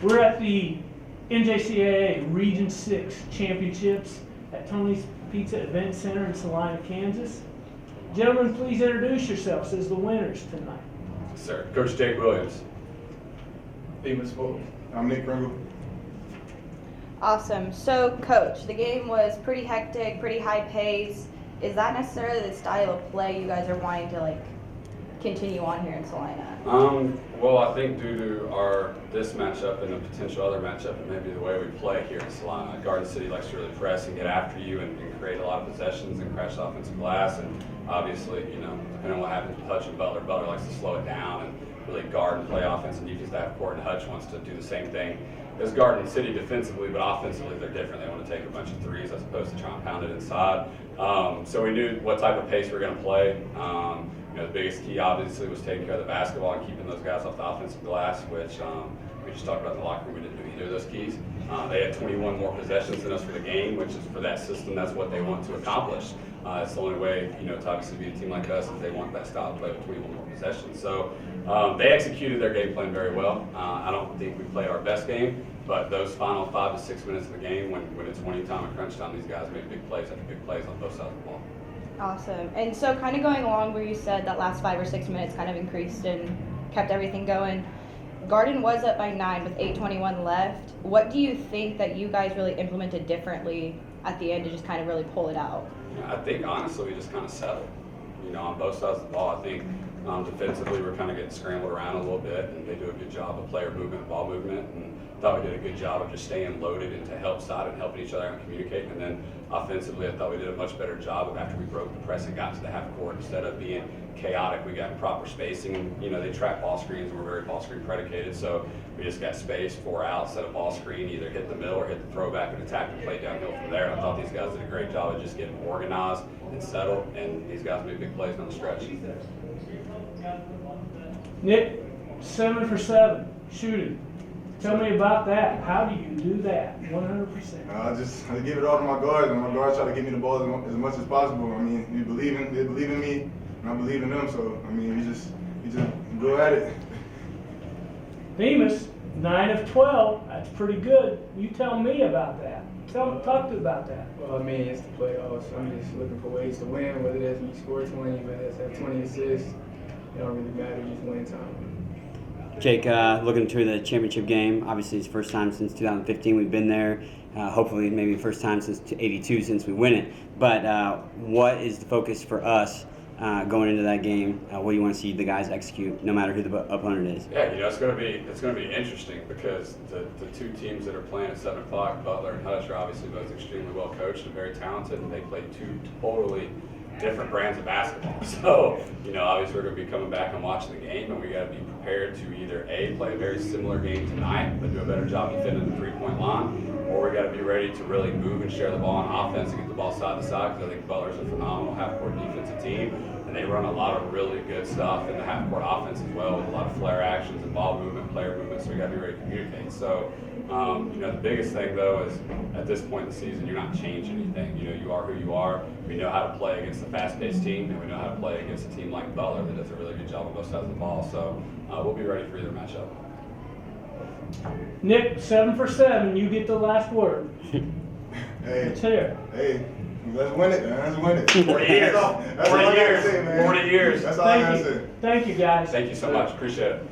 We're at the NJCAA Region VI Championships at Tony's Pizza Event Center in Salina, Kansas. Gentlemen, please introduce yourselves as the winners tonight. Yes, sir. Coach Jake Williams. Themus, Fulks. I'm Nick Pringle. Awesome. So, Coach, the game was pretty hectic, pretty high pace. Is that necessarily the style of play you guys are wanting to continue on here in Salina? Well, I think due to this matchup and a potential other matchup, it may be the way we play here in Salina. Garden City likes to really press and get after you and create a lot of possessions and crash the offensive glass. And obviously, depending on what happens with Hutch and Butler likes to slow it down and really guard and play offense and defense. Half court, and Hutch wants to do the same thing as Garden City defensively, but offensively they're different. They want to take a bunch of threes as opposed to try and pound it inside. So we knew what type of pace we were going to play. The biggest key obviously was taking care of the basketball and keeping those guys off the offensive glass, which we just talked about in the locker room. We didn't do either of those keys. They had 21 more possessions than us for the game, which is for that system, that's what they want to accomplish. It's the only way, to obviously be a team like us is they want that style of play with 21 more possessions. So they executed their game plan very well. I don't think we played our best game, but those final 5 to 6 minutes of the game, when it's winning time and crunch time, these guys make big plays after big plays on both sides of the ball. Awesome. And so kind of going along where you said that last 5 or 6 minutes kind of increased and kept everything going, Garden was up by 9 with 8:21 left. What do you think that you guys really implemented differently at the end to just kind of really pull it out? I think honestly we just kind of settled. On both sides of the ball, I think defensively we're kind of getting scrambled around a little bit, and they do a good job of player movement and ball movement, and I thought we did a good job of just staying loaded into help side and helping each other out and communicating. And then offensively, I thought we did a much better job of after we broke the press and got to the half court, instead of being chaotic, we got proper spacing. And they track ball screens, and we're very ball screen predicated, so we just got space, 4 out, set a ball screen, either hit the middle or hit the throwback and attack and play downhill from there. And I thought these guys did a great job of just getting organized and settled, and these guys made big plays down the stretch. Nick, 7 for 7 shooting. Tell me about that. How do you do that? 100%. I just give it all to my guards, and my guards try to give me the ball as much as possible. They believe in me, and I believe in them. So we just go at it. Themus, 9 of 12. That's pretty good. You tell me about that. Talk to me about that. Well, it's the playoffs. I'm just looking for ways to win, whether that's me score 20, whether that's have 20 assists. It don't really matter, just win time. Jake, looking to the championship game. Obviously, it's the first time since 2015 we've been there. Hopefully, maybe the first time since '82 since we win it. But what is the focus for us going into that game? What do you want to see the guys execute, no matter who the opponent is? Yeah, it's going to be interesting because the two teams that are playing at 7 o'clock, Butler and Hutch, are obviously both extremely well coached and very talented, and they play two totally different brands of basketball. So, obviously we're going to be coming back and watching the game, and we got to be prepared to either A, play a very similar game tonight, but do a better job defending the three-point line, or we got to be ready to really move and share the ball on offense and get the ball side to side, because I think Butler's a phenomenal half-court defensive team, and they run a lot of really good stuff in the half-court offense as well, with a lot of flare actions and ball movement, player movement, so we got to be ready to communicate. So, the biggest thing though is at this point in the season, you're not changing anything. You are who you are. We know how to play against a fast-paced team, and we know how to play against a team like Butler that does a really good job on both sides of the ball. So we'll be ready for either matchup. Nick, 7 for 7. You get the last word. Hey, Let's hear it. hey, let's win it, man. Let's win it. 40 years. That's all I gotta say, man. 40 years. That's all I gotta say. Thank you, guys. Thank you so much. Appreciate it.